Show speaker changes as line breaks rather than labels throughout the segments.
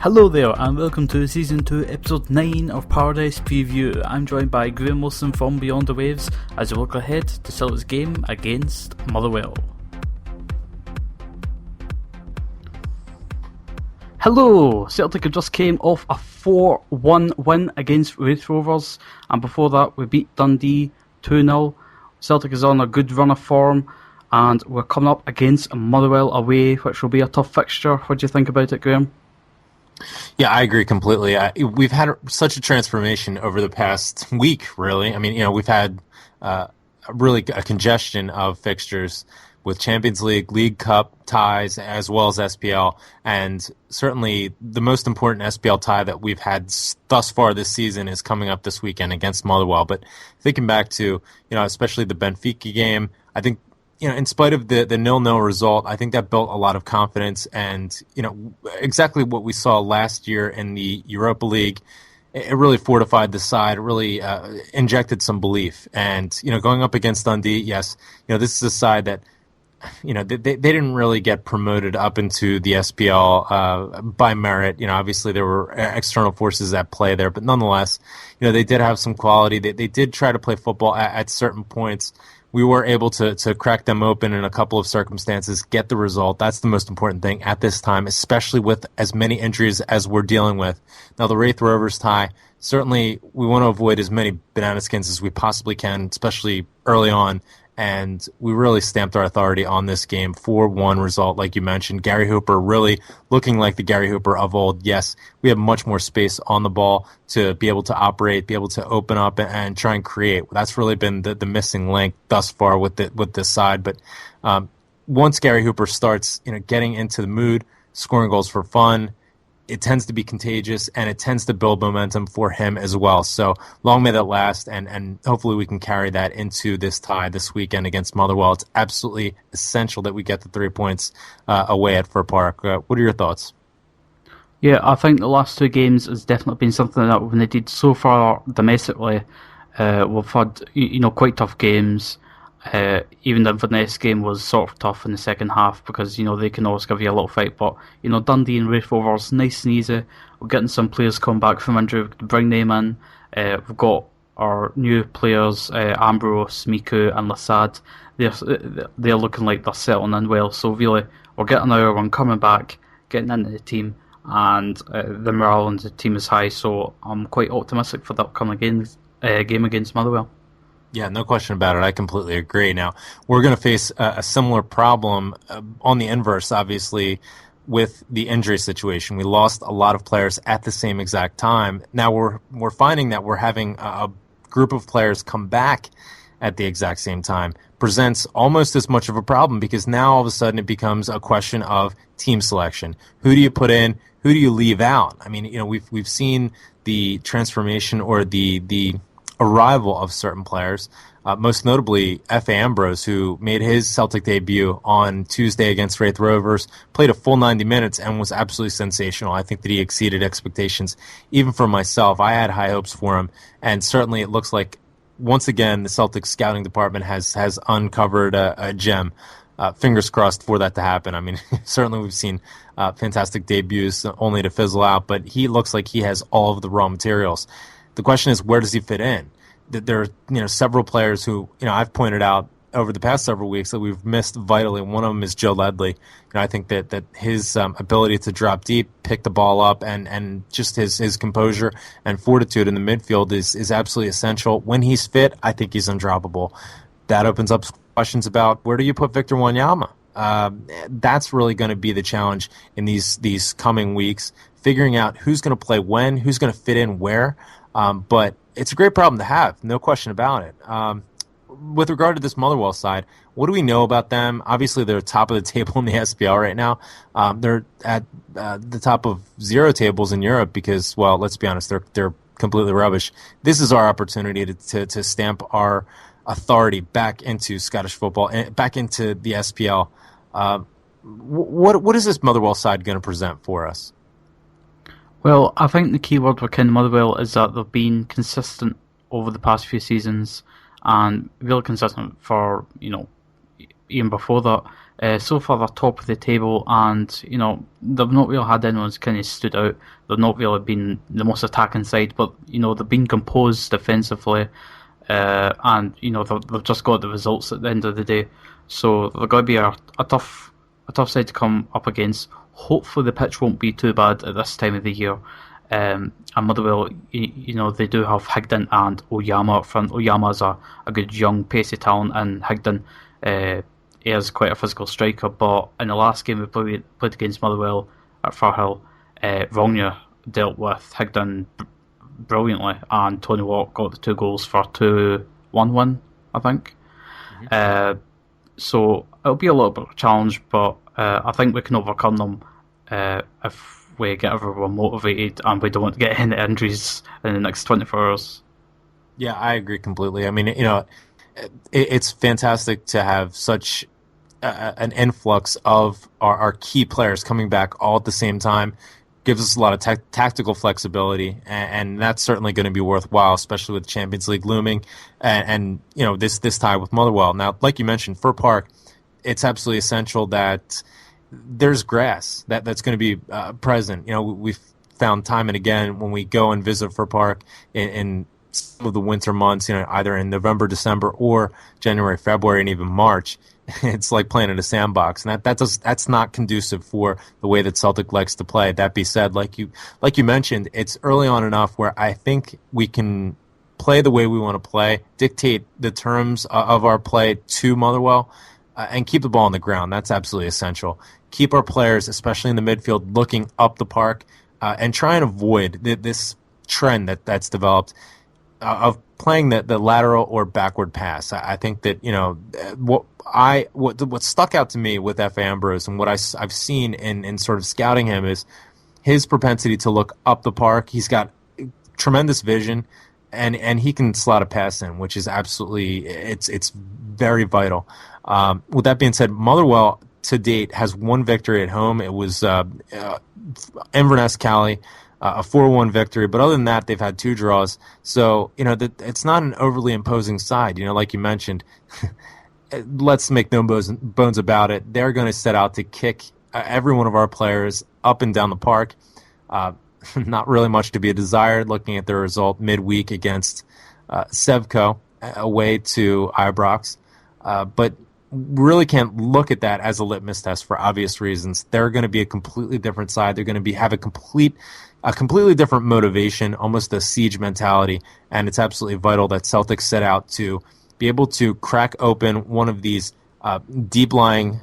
Hello there, and welcome to Season 2, Episode 9 of Paradise Preview. I'm joined by Graham Wilson from Beyond the Waves as we look ahead to Celtic's game against Motherwell. Hello! Celtic have just came off a 4-1 win against Raith Rovers, and before that we beat Dundee 2-0. Celtic is on a good run of form, and we're coming up against Motherwell away, which will be a tough fixture. What do you think about it, Graham?
Yeah, I agree completely. We've had such a transformation over the past week, really. I mean, we've had really a congestion of fixtures with Champions League, League Cup ties, as well as SPL. And certainly the most important SPL tie that we've had thus far this season is coming up this weekend against Motherwell. But thinking back to, especially the Benfica game, I think, in spite of the 0-0 result, I think that built a lot of confidence, and exactly what we saw last year in the Europa League, it really fortified the side, it really injected some belief. And going up against Dundee, yes, this is a side that they didn't really get promoted up into the SPL by merit. Obviously there were external forces at play there, but nonetheless, they did have some quality. They did try to play football at certain points. We were able to crack them open in a couple of circumstances, get the result. That's the most important thing at this time, especially with as many injuries as we're dealing with. Now, the Raith Rovers tie, certainly we want to avoid as many banana skins as we possibly can, especially early on. And we really stamped our authority on this game. 4-1 result, like you mentioned. Gary Hooper really looking like the Gary Hooper of old. Yes, we have much more space on the ball to be able to operate, be able to open up and try and create. That's really been the missing link thus far with this side. But once Gary Hooper starts getting into the mood, scoring goals for fun, it tends to be contagious, and it tends to build momentum for him as well. So long may that last, and hopefully we can carry that into this tie this weekend against Motherwell. It's absolutely essential that we get the 3 points away at Fir Park. What are your thoughts?
Yeah, I think the last two games has definitely been something that we've needed so far domestically. We've had quite tough games. Even the Inverness game was sort of tough in the second half because they can always give you a little fight, but Dundee and Raith Rovers, nice and easy. We're getting some players come back from injury, we can bring them in. We've got our new players, Ambrose, Miku and Lassad. They're looking like they're settling in well, so really we're getting our one coming back, getting into the team, and the morale in the team is high, so I'm quite optimistic for the upcoming game against Motherwell.
Yeah, no question about it. I completely agree. Now, we're going to face a similar problem on the inverse, obviously, with the injury situation. We lost a lot of players at the same exact time. Now, we're finding that we're having a group of players come back at the exact same time. Presents almost as much of a problem because now all of a sudden it becomes a question of team selection. Who do you put in? Who do you leave out? I mean, we've seen the transformation or the arrival of certain players, most notably F.A. Ambrose, who made his Celtic debut on Tuesday against Raith Rovers, played a full 90 minutes and was absolutely sensational. I think that he exceeded expectations, even for myself. I had high hopes for him, and certainly it looks like, once again, the Celtic scouting department has uncovered a gem. Fingers crossed for that to happen. I mean, certainly we've seen fantastic debuts only to fizzle out, but he looks like he has all of the raw materials. The question is, where does he fit in? There are several players who I've pointed out over the past several weeks that we've missed vitally. One of them is Joe Ledley. I think that his ability to drop deep, pick the ball up, and just his composure and fortitude in the midfield is absolutely essential. When he's fit, I think he's undroppable. That opens up questions about where do you put Victor Wanyama? That's really going to be the challenge in these coming weeks, figuring out who's going to play when, who's going to fit in where. But it's a great problem to have, no question about it. With regard to this Motherwell side, what do we know about them? Obviously, they're top of the table in the SPL right now. They're at the top of 0 tables in Europe because, well, let's be honest, they're completely rubbish. This is our opportunity to stamp our authority back into Scottish football and back into the SPL. What is this Motherwell side going to present for us?
Well, I think the key word with Motherwell is that they've been consistent over the past few seasons, and really consistent for, even before that. So far, they're top of the table, and they've not really had anyone who's kind of stood out. They've not really been the most attacking side, but they've been composed defensively, and they've just got the results at the end of the day. So they're going to be a tough side to come up against. Hopefully, the pitch won't be too bad at this time of the year. And Motherwell, they do have Higdon and Oyama up front. Oyama's a good young pacey talent, and Higdon he is quite a physical striker. But in the last game we played against Motherwell at Firhill, Rongya dealt with Higdon brilliantly, and Tony Watt got the 2 goals for 2-1 win, I think. Mm-hmm. So it'll be a little bit of a challenge, but I think we can overcome them if we get everyone motivated and we don't want to get any injuries in the next 24 hours.
Yeah, I agree completely. I mean, it's fantastic to have such an influx of our key players coming back all at the same time. Gives us a lot of tactical flexibility, and that's certainly going to be worthwhile, especially with Champions League looming and this tie with Motherwell. Now, like you mentioned, Fir Park, it's absolutely essential that there's grass that's going to be present. We've found time and again when we go and visit Fir Park in some of the winter months, either in November, December, or January, February, and even March, it's like playing in a sandbox, and that's not conducive for the way that Celtic likes to play. That be said, like you mentioned, it's early on enough where I think we can play the way we want to play, dictate the terms of our play to Motherwell, and keep the ball on the ground. That's absolutely essential. Keep our players, especially in the midfield, looking up the park, and try and avoid this trend that's developed of playing the lateral or backward pass. I think that what stuck out to me with F.A. Ambrose and what I've seen in sort of scouting him is his propensity to look up the park. He's got tremendous vision, and he can slot a pass in, which is absolutely it's very vital. With that being said, Motherwell to date has 1 victory at home. It was Inverness Cali, a 4-1 victory, but other than that, they've had 2 draws. So it's not an overly imposing side. Like you mentioned, let's make no bones about it. They're going to set out to kick every one of our players up and down the park. Not really much to be desired. Looking at their result midweek against Sevco away to Ibrox, but really can't look at that as a litmus test for obvious reasons. They're going to be a completely different side. They're going to have a completely different motivation, almost a siege mentality, and it's absolutely vital that Celtic set out to be able to crack open one of these deep-lying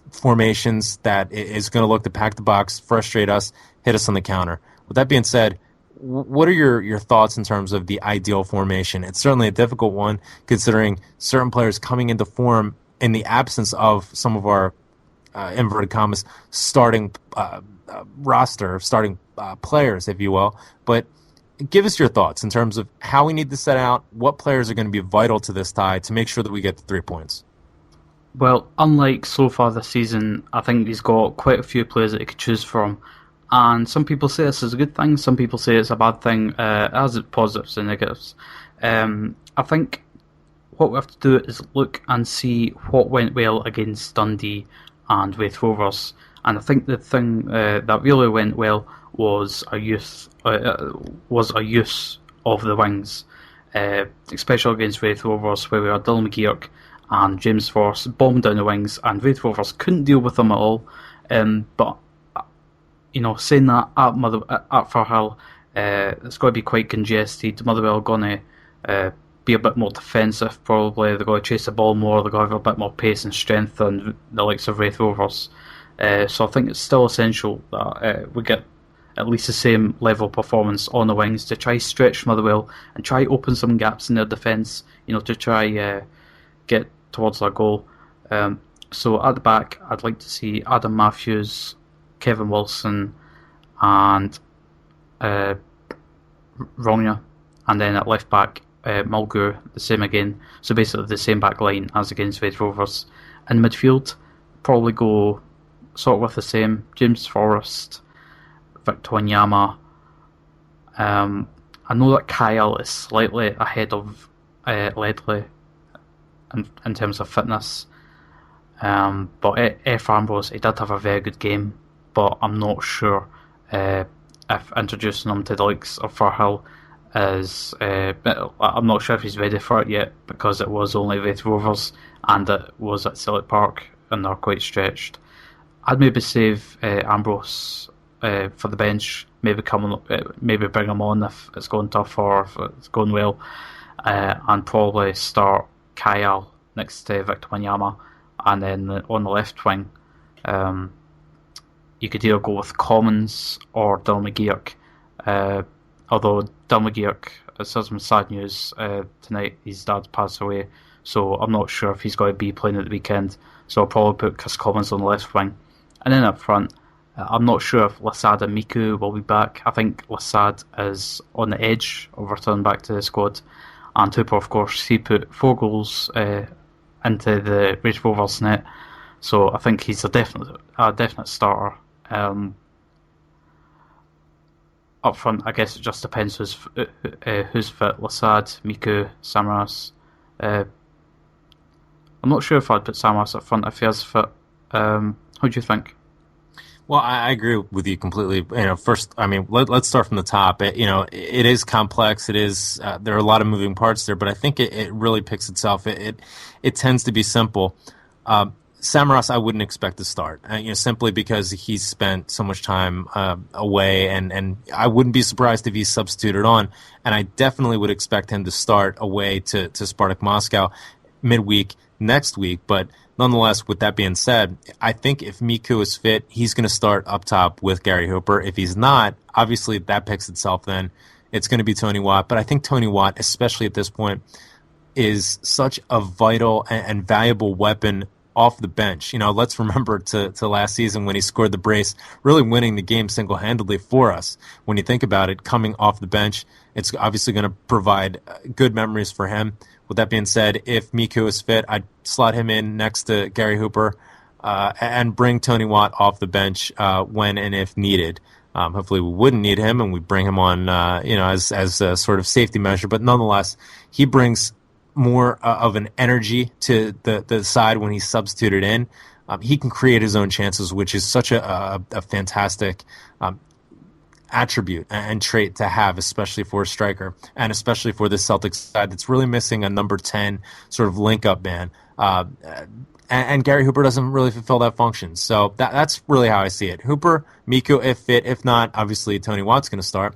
formations that is going to look to pack the box, frustrate us, hit us on the counter. With that being said, what are your thoughts in terms of the ideal formation? It's certainly a difficult one, considering certain players coming into form in the absence of some of our inverted commas starting roster, starting players, if you will. But give us your thoughts in terms of how we need to set out, what players are going to be vital to this tie to make sure that we get the 3 points.
Well, unlike so far this season, I think he's got quite a few players that he could choose from. And some people say this is a good thing, some people say it's a bad thing. It has its positives and negatives. I think what we have to do is look and see what went well against Dundee and Raith Rovers. And I think the thing that really went well was a use of the wings, especially against Raith Rovers, where we had Dylan McGeoch and James Force bombed down the wings, and Raith Rovers couldn't deal with them at all. But saying that at Firhill, it's going to be quite congested. Motherwell are going to be a bit more defensive, probably. They're going to chase the ball more. They're going to have a bit more pace and strength than the likes of Raith Rovers. So I think it's still essential that we get at least the same level of performance on the wings to try stretch Motherwell and try open some gaps in their defence, to try get towards our goal. So at the back, I'd like to see Adam Matthews, Kevin Wilson, and Rongya, and then at left back, Mulgrew, the same again. So basically the same back line as against Raith Rovers. In midfield, probably go sort of with the same. James Forrest, Victor Wanyama. I know that Kyle is slightly ahead of Ledley in terms of fitness. But F. Ambrose, he did have a very good game, but I'm not sure if introducing him to the likes of Firhill is. I'm not sure if he's ready for it yet, because it was only Raith Rovers and it was at Celtic Park and they're quite stretched. I'd maybe save Ambrose for the bench, maybe maybe bring him on if it's going tough or if it's going well, and probably start Kyle next to Victor Wanyama, and then on the left wing, you could either go with Commons or Dylan McGeoch. Although Dylan McGeoch, it says some sad news tonight, his dad passed away, so I'm not sure if he's going to be playing at the weekend. So I'll probably put Chris Commons on the left wing. And then up front, I'm not sure if Lassad and Miku will be back. I think Lassad is on the edge of returning back to the squad. And Hooper, of course, he put 4 goals into the Raith Rovers net. So I think he's a definite starter. Up front, I guess it just depends who's fit. Lassad, Miku, Samaras. I'm not sure if I'd put Samaras up front if he has fit. What do you think?
Well, I agree with you completely. First, let's start from the top. It is complex. It is there are a lot of moving parts there, but I think it really picks itself. It tends to be simple. Samaras, I wouldn't expect to start, simply because he's spent so much time away, and I wouldn't be surprised if he's substituted on. And I definitely would expect him to start away to Spartak Moscow midweek next week. But nonetheless, with that being said, I think if Miku is fit, he's going to start up top with Gary Hooper. If he's not, obviously that picks itself then. It's going to be Tony Watt. But I think Tony Watt, especially at this point, is such a vital and valuable weapon off the bench. Let's remember to last season when he scored the brace, really winning the game single-handedly for us. When you think about it, coming off the bench, it's obviously going to provide good memories for him. With that being said, if Miku is fit, I'd slot him in next to Gary Hooper and bring Tony Watt off the bench when and if needed. Hopefully we wouldn't need him and we bring him on as a sort of safety measure. But nonetheless, he brings more of an energy to the side when he's substituted in. He can create his own chances, which is such a fantastic attribute and trait to have, especially for a striker, and especially for the Celtics side that's really missing a number 10 sort of link-up man. And Gary Hooper doesn't really fulfill that function. So that's really how I see it. Hooper, Miku, if fit. If not, obviously Tony Watt's going to start.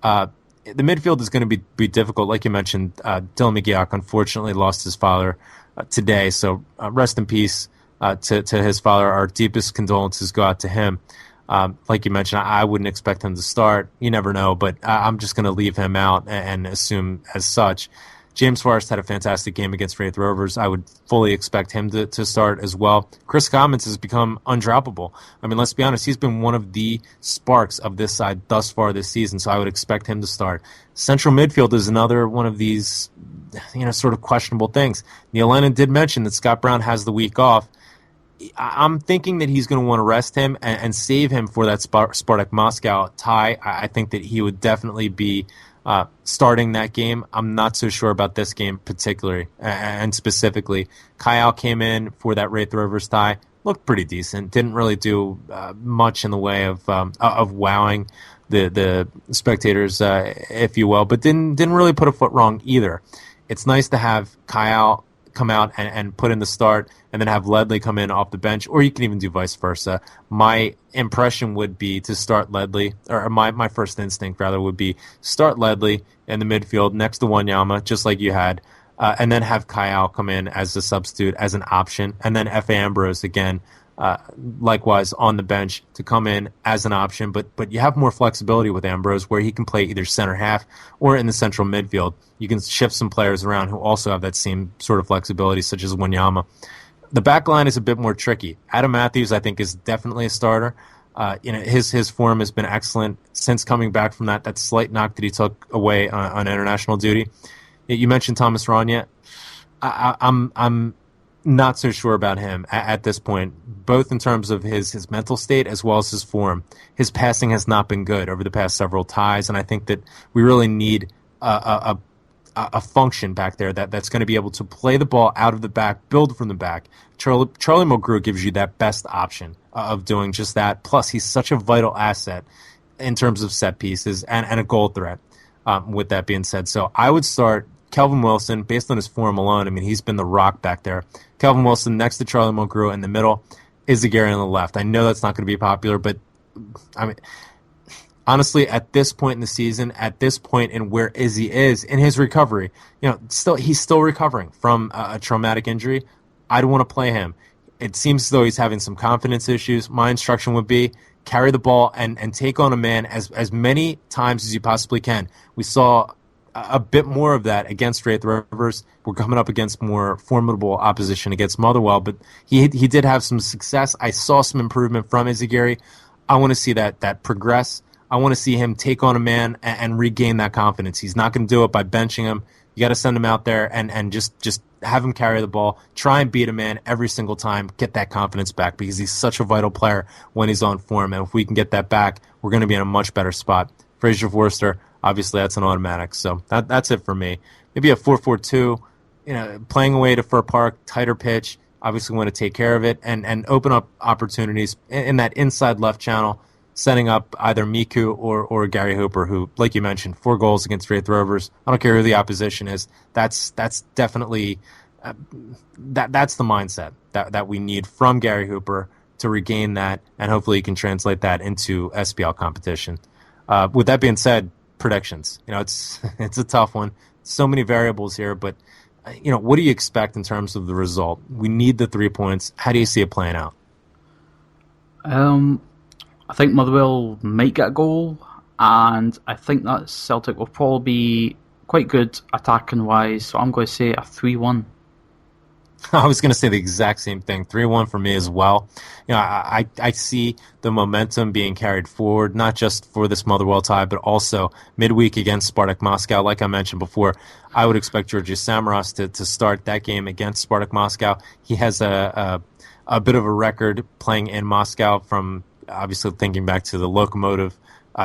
The midfield is going to be difficult. Like you mentioned, Dylan McGeoch unfortunately lost his father today, so rest in peace to his father. Our deepest condolences go out to him. Like you mentioned, I wouldn't expect him to start. You never know, but I'm just going to leave him out and assume as such. James Forrest had a fantastic game against Raith Rovers. I would fully expect him to start as well. Chris Commons has become undroppable. Let's be honest, he's been one of the sparks of this side thus far this season, so I would expect him to start. Central midfield is another one of these sort of questionable things. Neil Lennon did mention that Scott Brown has the week off. I'm thinking that he's going to want to rest him and save him for that Spartak Moscow tie. I think that he would definitely be starting that game. I'm not so sure about this game particularly and specifically. Kyle came in for that Raith Rovers tie, looked pretty decent. Didn't really do much in the way of wowing the spectators, if you will, but didn't really put a foot wrong either. It's nice to have Kyle come out and put in the start, and then have Ledley come in off the bench, or you can even do vice versa. My impression would be to start Ledley, or my first instinct rather would be start Ledley in the midfield next to Wanyama, just like you had, and then have Kyle come in as a substitute, as an option, and then F.A. Ambrose again, likewise on the bench to come in as an option, but you have more flexibility with Ambrose where he can play either center half or in the central midfield. You can shift some players around who also have that same sort of flexibility, such as Wanyama. The back line is a bit more tricky. Adam Matthews, I think, is definitely a starter. His form has been excellent since coming back from that slight knock that he took away on international duty. You mentioned Thomas Rania. I'm not so sure about him at this point, both in terms of his mental state as well as his form. His passing has not been good over the past several ties, and I think that we really need a a function back there that's going to be able to play the ball out of the back, build from the back. Charlie Mulgrew gives you that best option of doing just that. Plus, he's such a vital asset in terms of set pieces and a goal threat. With that being said, so I would start Kelvin Wilson based on his form alone. I mean, he's been the rock back there. Kelvin Wilson next to Charlie Mulgrew in the middle, Izagiri on the left. I know that's not going to be popular, but I mean, honestly, at this point in the season, at this point in where Izzy is in his recovery, he's still recovering from a traumatic injury. I'd want to play him. It seems as though he's having some confidence issues. My instruction would be carry the ball and take on a man as many times as you possibly can. We saw a bit more of that against Raith Rovers. We're coming up against more formidable opposition against Motherwell, but he did have some success. I saw some improvement from Izagiri. I want to see that progress. I want to see him take on a man and regain that confidence. He's not going to do it by benching him. You got to send him out there and just have him carry the ball. Try and beat a man every single time. Get that confidence back because he's such a vital player when he's on form. And if we can get that back, we're going to be in a much better spot. Fraser Forster, obviously that's an automatic. So that's it for me. Maybe a 4-4-2, playing away to Fir Park, tighter pitch. Obviously want to take care of it and open up opportunities in that inside left channel, setting up either Miku or Gary Hooper, who, like you mentioned, 4 goals against Raith Rovers. I don't care who the opposition is. That's definitely that's the mindset that we need from Gary Hooper to regain that, and hopefully he can translate that into SPL competition. With that being said, predictions. It's a tough one. So many variables here, but what do you expect in terms of the result? We need the 3 points. How do you see it playing out?
I think Motherwell might get a goal, and I think that Celtic will probably be quite good attacking-wise, so I'm going to say a 3-1.
I was going to say the exact same thing. 3-1 for me as well. I see the momentum being carried forward, not just for this Motherwell tie, but also midweek against Spartak Moscow. Like I mentioned before, I would expect Georgios Samaras to start that game against Spartak Moscow. He has a bit of a record playing in Moscow from, obviously thinking back to the Lokomotiv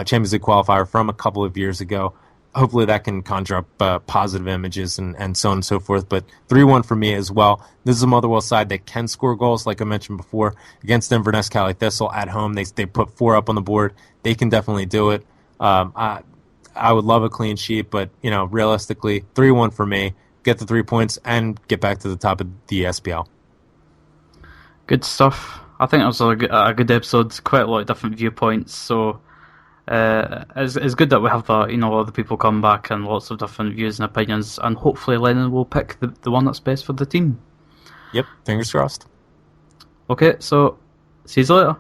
Champions League qualifier from a couple of years ago. Hopefully that can conjure up positive images and so on and so forth. But 3-1 for me as well. This is a Motherwell side that can score goals, like I mentioned before. Against Inverness Cali Thistle at home, they put 4 up on the board. They can definitely do it. I would love a clean sheet, but realistically, 3-1 for me. Get the 3 points and get back to the top of the SPL.
Good stuff. I think it was a good episode. Quite a lot of different viewpoints. So it's good that we have other people come back and lots of different views and opinions, and hopefully Lennon will pick the one that's best for the team.
Yep, fingers crossed.
Okay, so see you later.